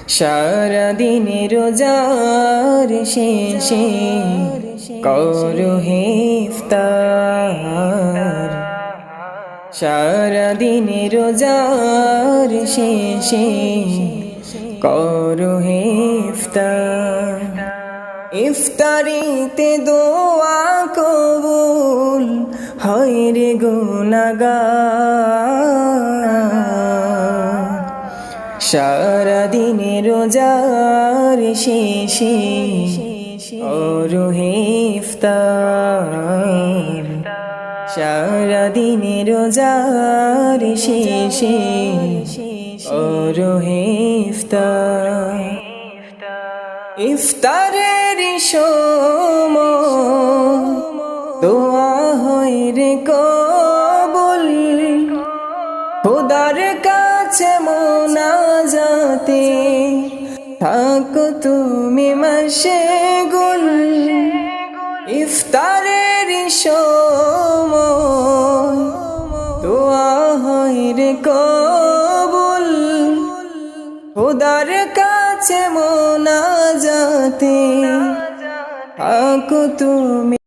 সারাদিন রোজার শেষে করো হে ইফতার। সারাদিন রোজার শেষে করো হে ইফতার। ইফতারিতে দোয়া কবুল হয় রে গুনাহগার। সারাদিন রোজার শেষে করো হে ইফতার। সারাদিন রোজার শেষে করো হে ইফতার। ইফতারের সময় দোয়া হয় রে কবুল, খোদার কাছে মোনাজাতে থাকো তুমি মাশগুল। ইফতারের সময় দোয়া হয় রে কবুল, খোদার কাছে মোনাজাতে থাকো তুমি।